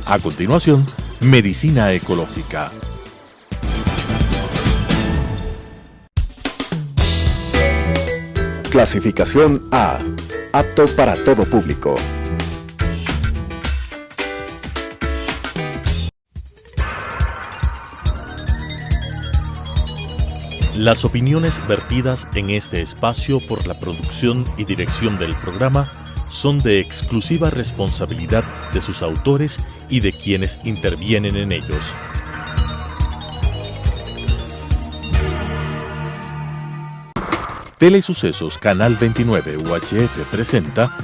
A continuación, Medicina Ecológica. Clasificación A. Apto para todo público. Las opiniones vertidas en este espacio por la producción y dirección del programa son de exclusiva responsabilidad de sus autores y de quienes intervienen en ellos. Telesucesos Canal 29 UHF presenta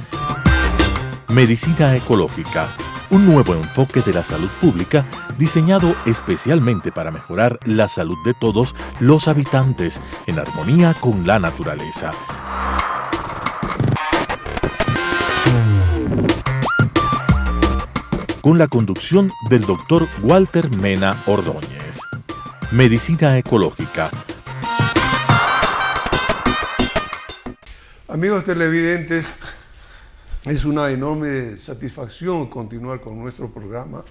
Medicina Ecológica, un nuevo enfoque de la salud pública diseñado especialmente para mejorar la salud de todos los habitantes en armonía con la naturaleza. Con la conducción del Dr. Walter Mena Ordóñez. Medicina Ecológica. Amigos televidentes, es una enorme satisfacción continuar con nuestro programa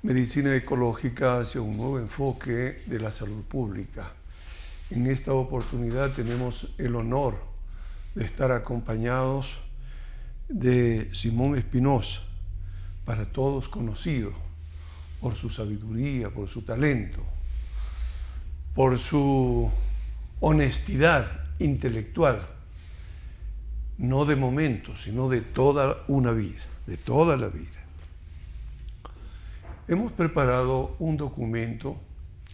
Medicina Ecológica hacia un nuevo enfoque de la salud pública. En esta oportunidad tenemos el honor de estar acompañados de Simón Espinosa, para todos conocido por su sabiduría, por su talento, por su honestidad intelectual, no de momentos, sino de toda una vida, de toda la vida. Hemos preparado un documento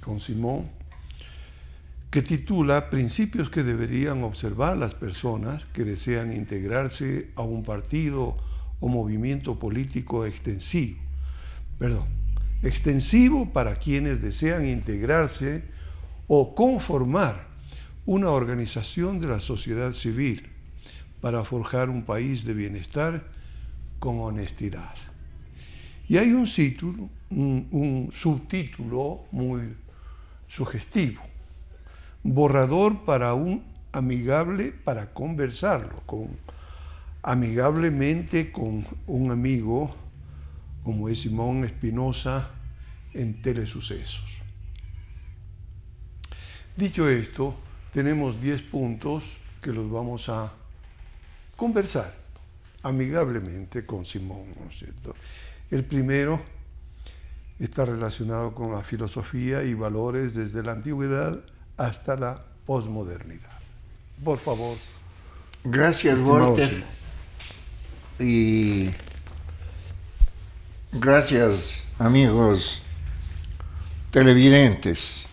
con Simón que titula Principios que deberían observar las personas que desean integrarse a un partido o movimiento político extensivo para quienes desean integrarse o conformar una organización de la sociedad civil para forjar un país de bienestar con honestidad. Y hay un subtítulo muy sugestivo: borrador para un amigable, para conversarlo amigablemente con un amigo como es Simón Espinosa en Telesucesos. Dicho esto, tenemos 10 puntos que los vamos a conversar amigablemente con Simón, ¿no es cierto? El primero está relacionado con la filosofía y valores desde la antigüedad hasta la posmodernidad. Por favor. Gracias, Walter. Simón. Y gracias, amigos televidentes.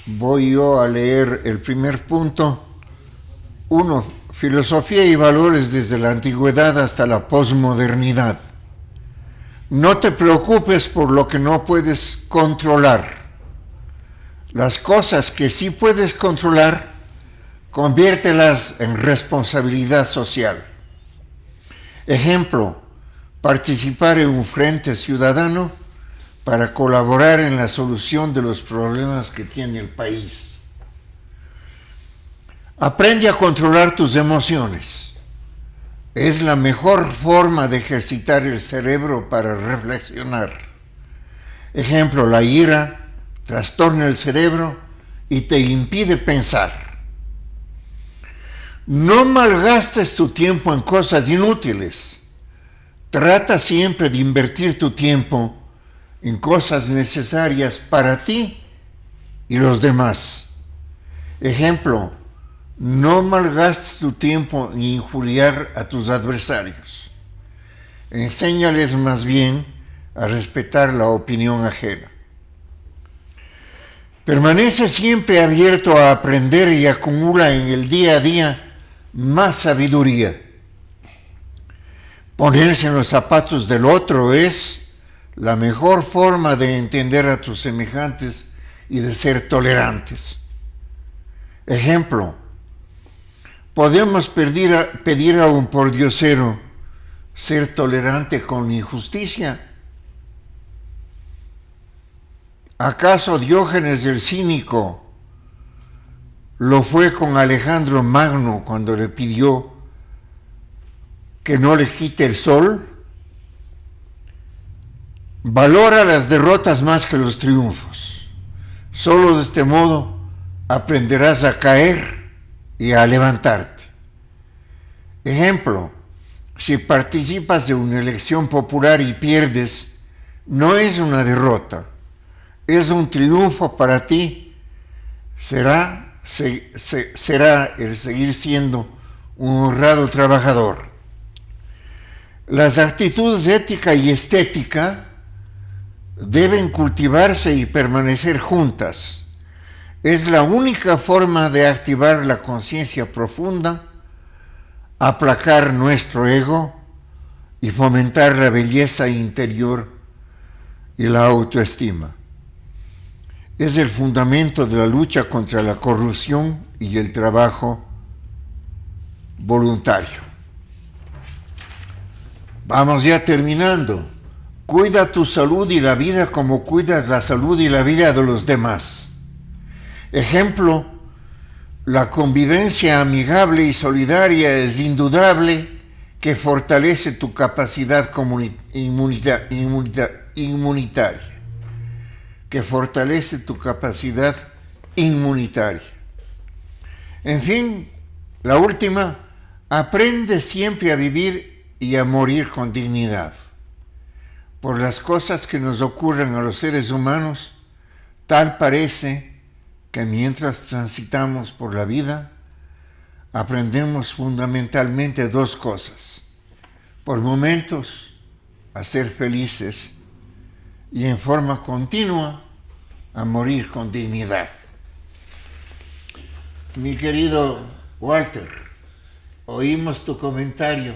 Voy yo a leer el primer punto. 1. Filosofía y valores desde la antigüedad hasta la posmodernidad. No te preocupes por lo que no puedes controlar. Las cosas que sí puedes controlar, conviértelas en responsabilidad social. Ejemplo, participar en un frente ciudadano para colaborar en la solución de los problemas que tiene el país. Aprende a controlar tus emociones. Es la mejor forma de ejercitar el cerebro para reflexionar. Ejemplo, la ira trastorna el cerebro y te impide pensar. No malgastes tu tiempo en cosas inútiles. Trata siempre de invertir tu tiempo en cosas necesarias para ti y los demás. Ejemplo, no malgastes tu tiempo en injuriar a tus adversarios. Enséñales más bien a respetar la opinión ajena. Permanece siempre abierto a aprender y acumula en el día a día más sabiduría. Ponerse en los zapatos del otro es la mejor forma de entender a tus semejantes y de ser tolerantes. Ejemplo, podemos pedir a un pordiosero ser tolerante con injusticia. ¿Acaso Diógenes el Cínico lo fue con Alejandro Magno cuando le pidió que no le quite el sol? Valora las derrotas más que los triunfos. Solo de este modo aprenderás a caer y a levantarte. Ejemplo, si participas de una elección popular y pierdes, no es una derrota, es un triunfo para ti. Será el seguir siendo un honrado trabajador. Las actitudes ética y estética deben cultivarse y permanecer juntas. Es la única forma de activar la conciencia profunda, aplacar nuestro ego y fomentar la belleza interior y la autoestima. Es el fundamento de la lucha contra la corrupción y el trabajo voluntario. Vamos ya terminando. Cuida tu salud y la vida como cuidas la salud y la vida de los demás. Ejemplo, la convivencia amigable y solidaria es indudable que fortalece tu capacidad inmunitaria. En fin, la última, aprende siempre a vivir y a morir con dignidad. Por las cosas que nos ocurren a los seres humanos, tal parece que mientras transitamos por la vida, aprendemos fundamentalmente dos cosas. Por momentos, a ser felices y en forma continua, a morir con dignidad. Mi querido Walter, oímos tu comentario.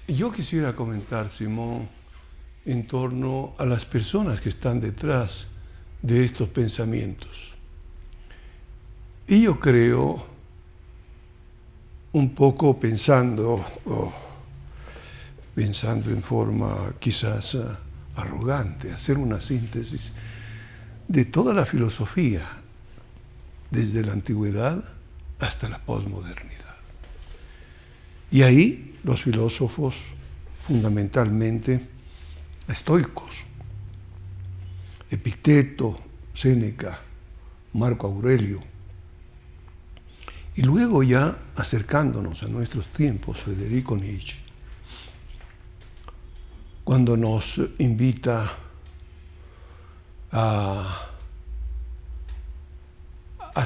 Yo quisiera comentar, Simón, en torno a las personas que están detrás de estos pensamientos. Y yo creo, un poco pensando en forma quizás arrogante, hacer una síntesis de toda la filosofía, desde la antigüedad hasta la posmodernidad. Y ahí los filósofos, fundamentalmente estoicos, Epicteto, Séneca, Marco Aurelio, y luego ya acercándonos a nuestros tiempos, Federico Nietzsche, cuando nos invita a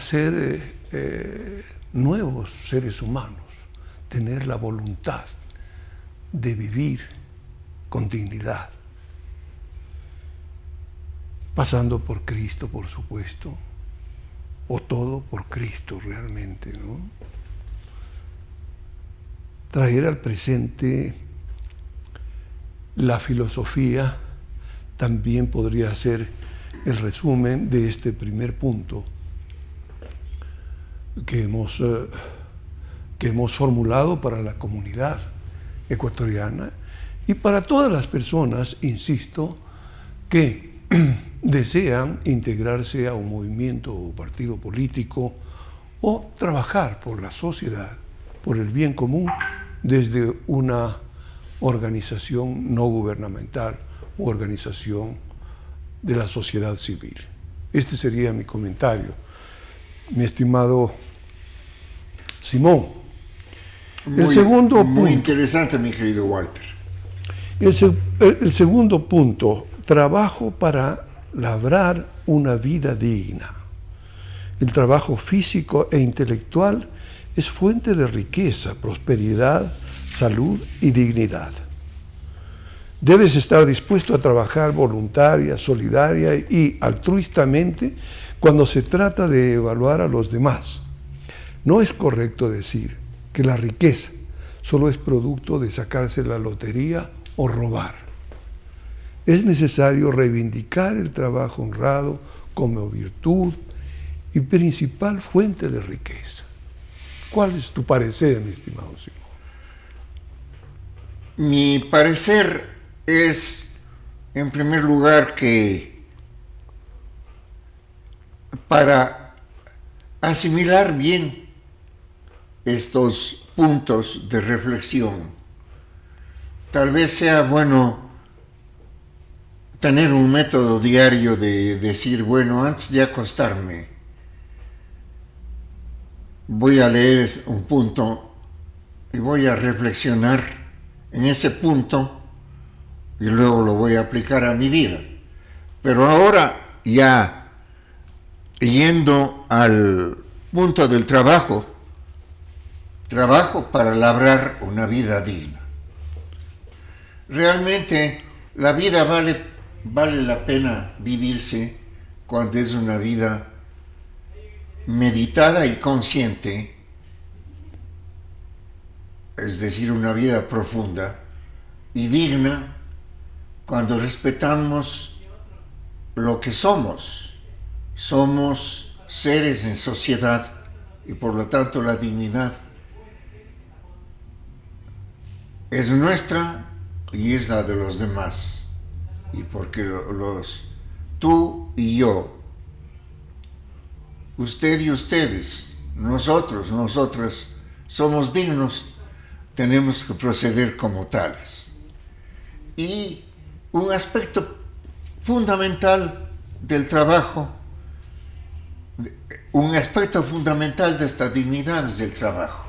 ser nuevos seres humanos, tener la voluntad de vivir con dignidad, pasando por Cristo, por supuesto, o todo por Cristo realmente, ¿no? Traer al presente la filosofía también podría ser el resumen de este primer punto que hemos formulado para la comunidad ecuatoriana y para todas las personas, insisto, que desean integrarse a un movimiento o partido político o trabajar por la sociedad, por el bien común, desde una organización no gubernamental o organización de la sociedad civil. Este sería mi comentario, mi estimado Simón. Muy interesante, mi querido Walter. El segundo punto, trabajo para labrar una vida digna. El trabajo físico e intelectual es fuente de riqueza, prosperidad, salud y dignidad. Debes estar dispuesto a trabajar voluntaria, solidaria y altruistamente cuando se trata de evaluar a los demás. No es correcto decir que la riqueza solo es producto de sacarse la lotería o robar. Es necesario reivindicar el trabajo honrado como virtud y principal fuente de riqueza. ¿Cuál es tu parecer, mi estimado Simón? Mi parecer es, en primer lugar, que para asimilar bien estos puntos de reflexión, tal vez sea bueno tener un método diario de decir, bueno, antes de acostarme, voy a leer un punto y voy a reflexionar en ese punto y luego lo voy a aplicar a mi vida. Pero ahora ya yendo al punto del trabajo para labrar una vida digna. Realmente la vida vale la pena vivirse cuando es una vida meditada y consciente, es decir, una vida profunda y digna, cuando respetamos lo que somos. Somos seres en sociedad y por lo tanto la dignidad es nuestra y es la de los demás. Y porque tú y yo, usted y ustedes, nosotros, nosotras, somos dignos, tenemos que proceder como tales. Y un aspecto fundamental del trabajo, un aspecto fundamental de esta dignidad es el trabajo.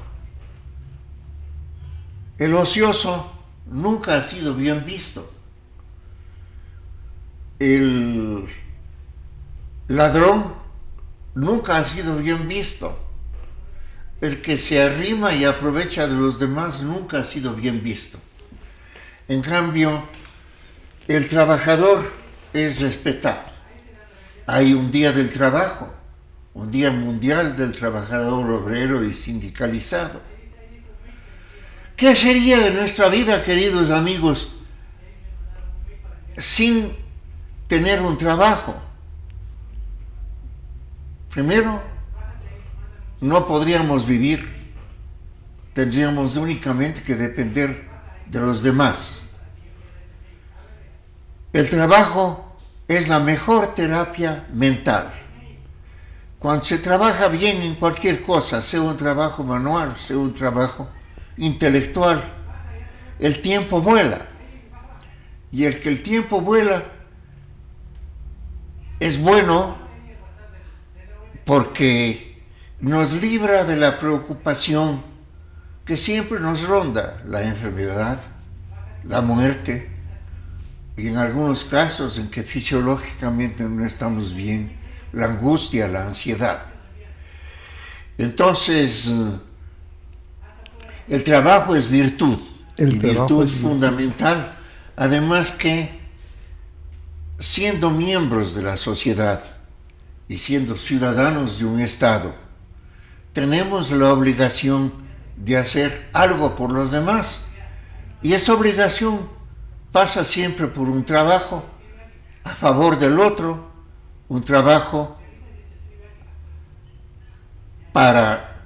El ocioso nunca ha sido bien visto. El ladrón nunca ha sido bien visto. El que se arrima y aprovecha de los demás nunca ha sido bien visto. En cambio, el trabajador es respetado. Hay un día del trabajo, un día mundial del trabajador obrero y sindicalizado. ¿Qué sería de nuestra vida, queridos amigos, sin tener un trabajo? Primero, no podríamos vivir, tendríamos únicamente que depender de los demás. El trabajo es la mejor terapia mental. Cuando se trabaja bien en cualquier cosa, sea un trabajo manual, sea un trabajo intelectual, el tiempo vuela. Y el que el tiempo vuela es bueno porque nos libra de la preocupación que siempre nos ronda, la enfermedad, la muerte, y en algunos casos en que fisiológicamente no estamos bien, la angustia, la ansiedad. Entonces, el trabajo es virtud, virtud fundamental, además que siendo miembros de la sociedad y siendo ciudadanos de un Estado, tenemos la obligación de hacer algo por los demás, y esa obligación pasa siempre por un trabajo a favor del otro, un trabajo para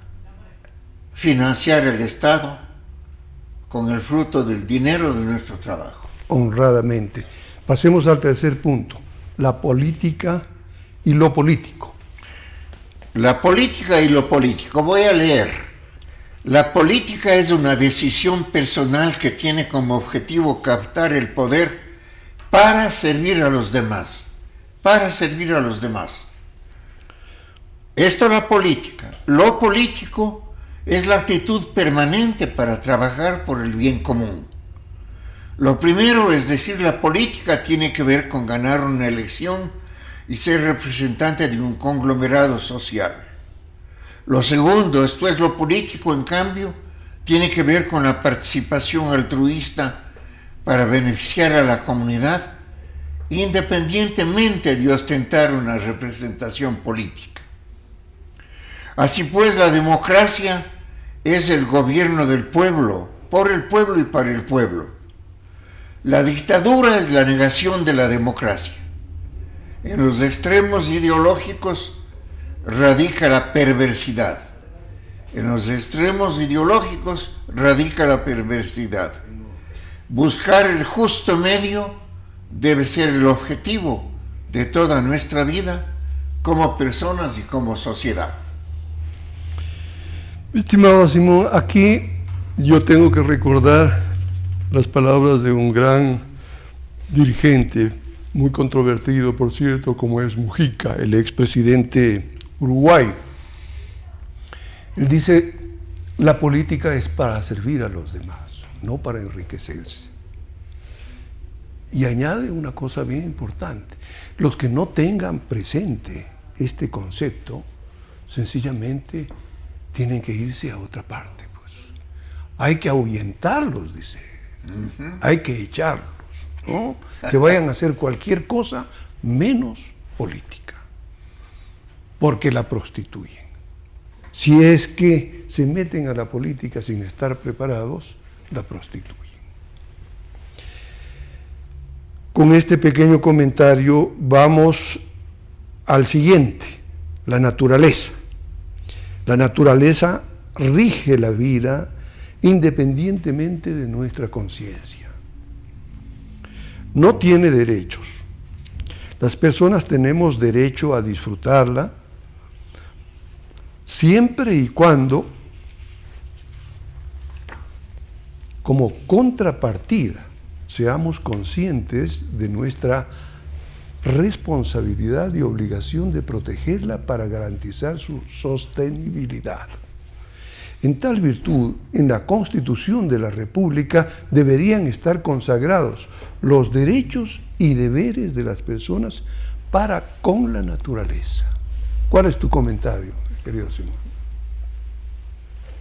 financiar el Estado con el fruto del dinero de nuestro trabajo. Honradamente. Pasemos al tercer punto, la política y lo político. La política y lo político. Voy a leer. La política es una decisión personal que tiene como objetivo captar el poder para servir a los demás. Para servir a los demás. Esto es la política. Lo político es la actitud permanente para trabajar por el bien común. Lo primero, es decir, la política tiene que ver con ganar una elección y ser representante de un conglomerado social. Lo segundo, esto es lo político, en cambio, tiene que ver con la participación altruista para beneficiar a la comunidad, independientemente de ostentar una representación política. Así pues, la democracia es el gobierno del pueblo, por el pueblo y para el pueblo. La dictadura es la negación de la democracia. En los extremos ideológicos radica la perversidad. En los extremos ideológicos radica la perversidad. Buscar el justo medio debe ser el objetivo de toda nuestra vida como personas y como sociedad. Estimado Simón, aquí yo tengo que recordar las palabras de un gran dirigente muy controvertido, por cierto, como es Mujica, el expresidente Uruguay. Él dice, la política es para servir a los demás, no para enriquecerse. Y añade una cosa bien importante, los que no tengan presente este concepto, sencillamente tienen que irse a otra parte, pues. Hay que ahuyentarlos, dice. Hay que echarlos, ¿no? Que vayan a hacer cualquier cosa menos política, porque la prostituyen. Si es que se meten a la política sin estar preparados, la prostituyen. Con este pequeño comentario vamos al siguiente, la naturaleza. La naturaleza rige la vida independientemente de nuestra conciencia. No tiene derechos. Las personas tenemos derecho a disfrutarla siempre y cuando, como contrapartida, seamos conscientes de nuestra responsabilidad y obligación de protegerla para garantizar su sostenibilidad. En tal virtud, en la Constitución de la República deberían estar consagrados los derechos y deberes de las personas para con la naturaleza. ¿Cuál es tu comentario, querido Simón?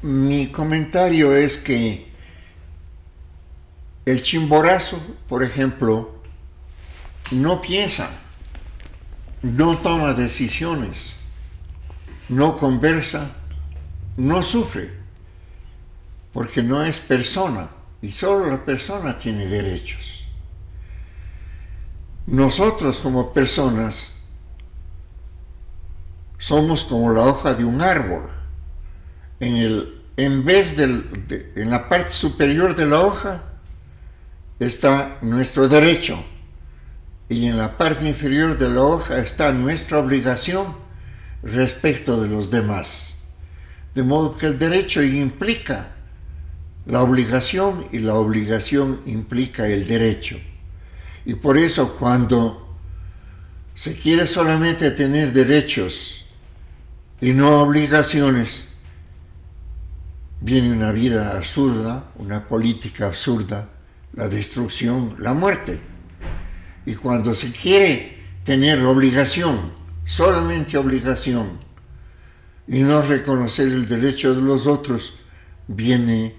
Mi comentario es que el Chimborazo, por ejemplo, no piensa, no toma decisiones, no conversa, no sufre, porque no es persona, y solo la persona tiene derechos. Nosotros como personas somos como la hoja de un árbol. En la parte superior de la hoja está nuestro derecho, y en la parte inferior de la hoja está nuestra obligación respecto de los demás. De modo que el derecho implica la obligación y la obligación implica el derecho. Y por eso cuando se quiere solamente tener derechos y no obligaciones, viene una vida absurda, una política absurda, la destrucción, la muerte. Y cuando se quiere tener obligación, solamente obligación, y no reconocer el derecho de los otros, viene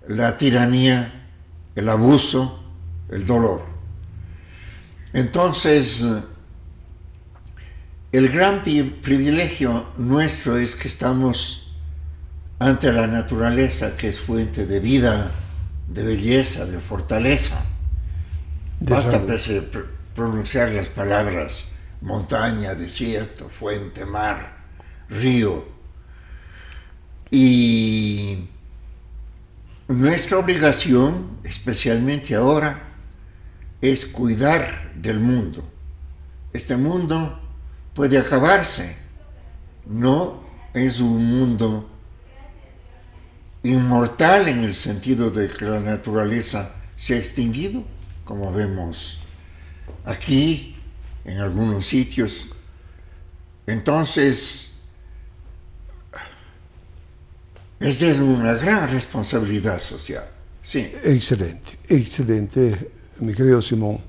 la tiranía, el abuso, el dolor. Entonces, el gran privilegio nuestro es que estamos ante la naturaleza, que es fuente de vida, de belleza, de fortaleza. Basta pronunciar las palabras montaña, desierto, fuente, mar, río. Y nuestra obligación, especialmente ahora, es cuidar del mundo. Este mundo puede acabarse, no es un mundo inmortal en el sentido de que la naturaleza se ha extinguido, como vemos aquí, en algunos sitios. Entonces, esta es una gran responsabilidad social. Sí. Excelente, excelente, mi querido Simón.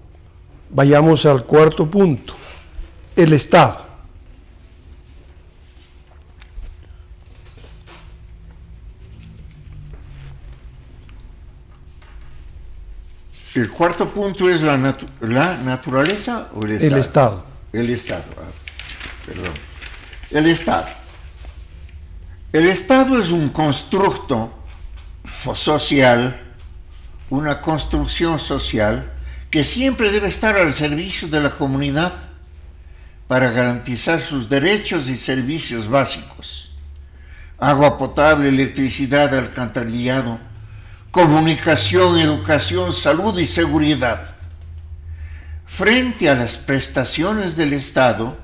Vayamos al cuarto punto, el Estado. ¿El cuarto punto es la naturaleza o el Estado? El Estado. El Estado, perdón. El Estado. El Estado es un constructo social, una construcción social que siempre debe estar al servicio de la comunidad para garantizar sus derechos y servicios básicos. Agua potable, electricidad, alcantarillado, comunicación, educación, salud y seguridad. Frente a las prestaciones del Estado,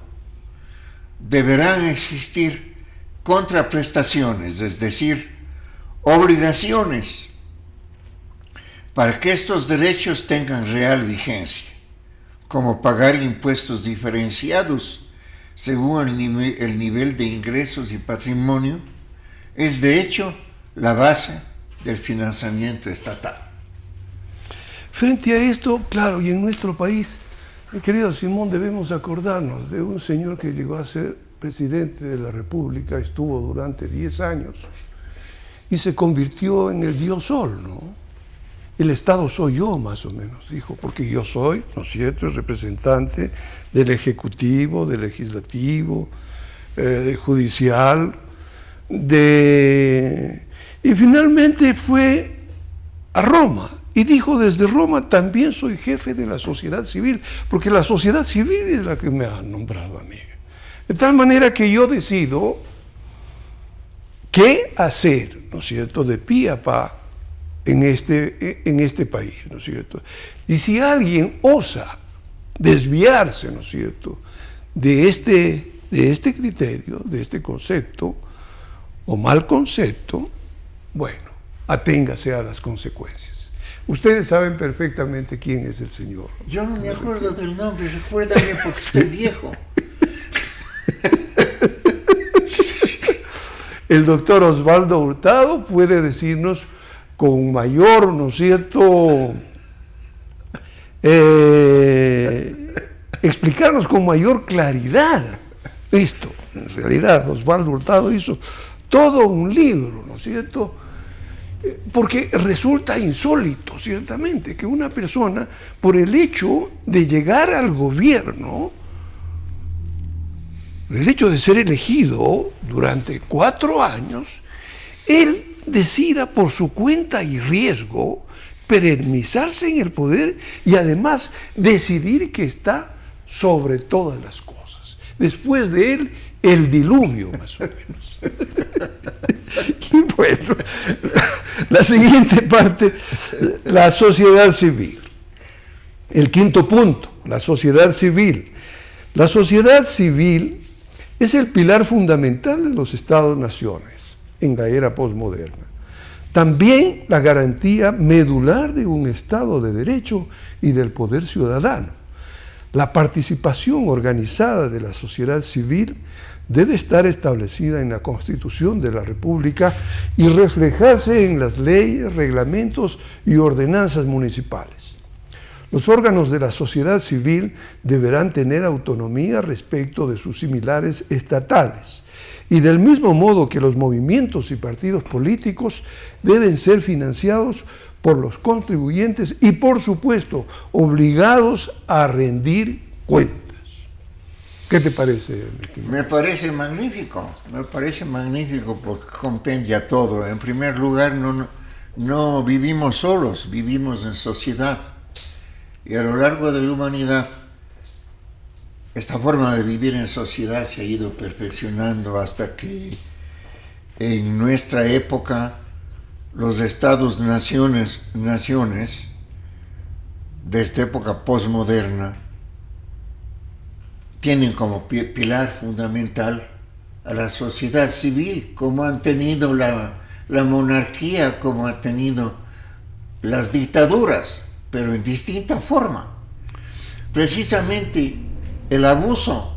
deberán existir contraprestaciones, es decir, obligaciones, para que estos derechos tengan real vigencia. como pagar impuestos diferenciados según el nivel de ingresos y patrimonio, es de hecho la base del financiamiento estatal. Frente a esto, claro, y en nuestro país, mi querido Simón, debemos acordarnos de un señor que llegó a ser presidente de la República, estuvo durante 10 años y se convirtió en el dios sol, ¿no? El Estado soy yo, más o menos, dijo, porque yo soy, ¿no es cierto?, el representante del Ejecutivo, del Legislativo, del Judicial, y finalmente fue a Roma y dijo, desde Roma también soy jefe de la sociedad civil, porque la sociedad civil es la que me ha nombrado a mí. De tal manera que yo decido qué hacer, ¿no es cierto?, de pie a pa en este país, ¿no es cierto? Y si alguien osa desviarse, ¿no es cierto?, de este criterio, de este concepto, o mal concepto, bueno, aténgase a las consecuencias. Ustedes saben perfectamente quién es el señor. Yo no me acuerdo del nombre, recuérdame porque estoy viejo. El doctor Osvaldo Hurtado puede decirnos con mayor, ¿no es cierto?, explicarnos con mayor claridad esto. En realidad, Osvaldo Hurtado hizo todo un libro, ¿no es cierto?, porque resulta insólito, ciertamente, que una persona, por el hecho de llegar al gobierno, el hecho de ser elegido durante 4 años, él decida por su cuenta y riesgo perennizarse en el poder y además decidir que está sobre todas las cosas. Después de él, el diluvio, más o menos. Y bueno, la siguiente parte, la sociedad civil. El quinto punto, la sociedad civil. La sociedad civil es el pilar fundamental de los Estados-naciones en la era posmoderna. También la garantía medular de un Estado de Derecho y del poder ciudadano. La participación organizada de la sociedad civil debe estar establecida en la Constitución de la República y reflejarse en las leyes, reglamentos y ordenanzas municipales. Los órganos de la sociedad civil deberán tener autonomía respecto de sus similares estatales y del mismo modo que los movimientos y partidos políticos deben ser financiados por los contribuyentes y, por supuesto, obligados a rendir cuentas. ¿Qué te parece, Miquel? Me parece magnífico porque compendia todo. En primer lugar, no vivimos solos, vivimos en sociedad. Y a lo largo de la humanidad, esta forma de vivir en sociedad se ha ido perfeccionando hasta que en nuestra época los estados-naciones, de esta época posmoderna, tienen como pilar fundamental a la sociedad civil, como han tenido la monarquía, como han tenido las dictaduras, pero en distinta forma. Precisamente el abuso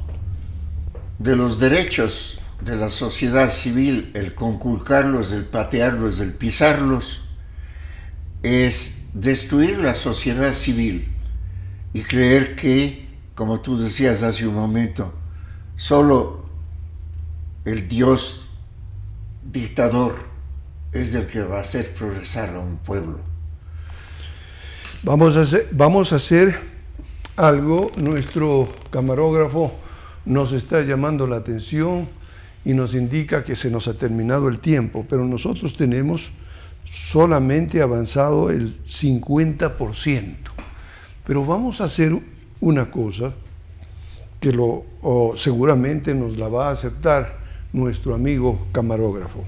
de los derechos de la sociedad civil, el conculcarlos, el patearlos, el pisarlos, es destruir la sociedad civil y creer que, como tú decías hace un momento, solo el Dios dictador es el que va a hacer progresar a un pueblo. Vamos a hacer algo. Nuestro camarógrafo nos está llamando la atención y nos indica que se nos ha terminado el tiempo, pero nosotros tenemos solamente avanzado el 50%. Pero vamos a hacer una cosa que seguramente nos la va a aceptar nuestro amigo camarógrafo.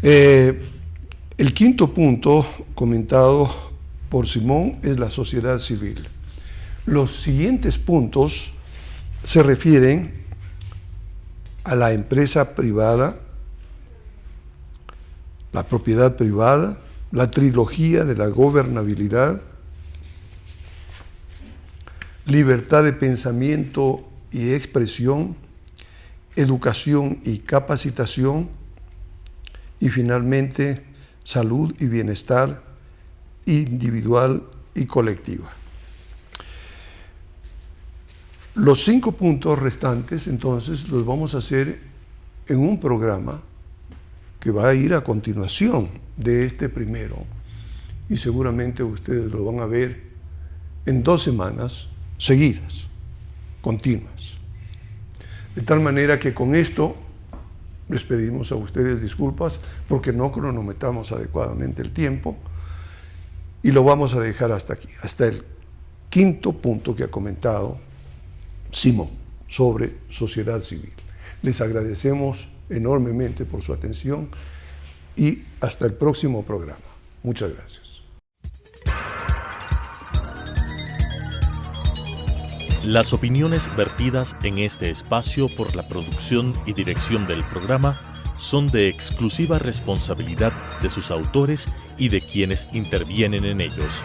El quinto punto comentado por Simón es la sociedad civil. Los siguientes puntos se refieren a la empresa privada, la propiedad privada, la trilogía de la gobernabilidad, libertad de pensamiento y expresión, educación y capacitación, y finalmente salud y bienestar individual y colectiva. Los 5 puntos restantes, entonces, los vamos a hacer en un programa que va a ir a continuación de este primero, y seguramente ustedes lo van a ver en 2 semanas seguidas, continuas. De tal manera que con esto les pedimos a ustedes disculpas porque no cronometramos adecuadamente el tiempo y lo vamos a dejar hasta aquí, hasta el 5.º punto que ha comentado Simón sobre sociedad civil. Les agradecemos enormemente por su atención y hasta el próximo programa. Muchas gracias. Las opiniones vertidas en este espacio por la producción y dirección del programa son de exclusiva responsabilidad de sus autores y de quienes intervienen en ellos.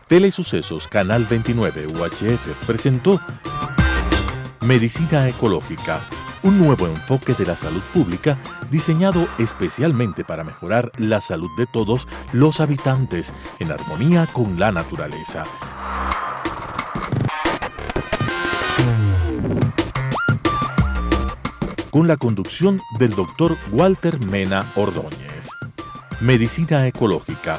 Telesucesos Canal 29 UHF presentó Medicina Ecológica, un nuevo enfoque de la salud pública diseñado especialmente para mejorar la salud de todos los habitantes en armonía con la naturaleza. Con la conducción del Dr. Walter Mena Ordóñez. Medicina Ecológica,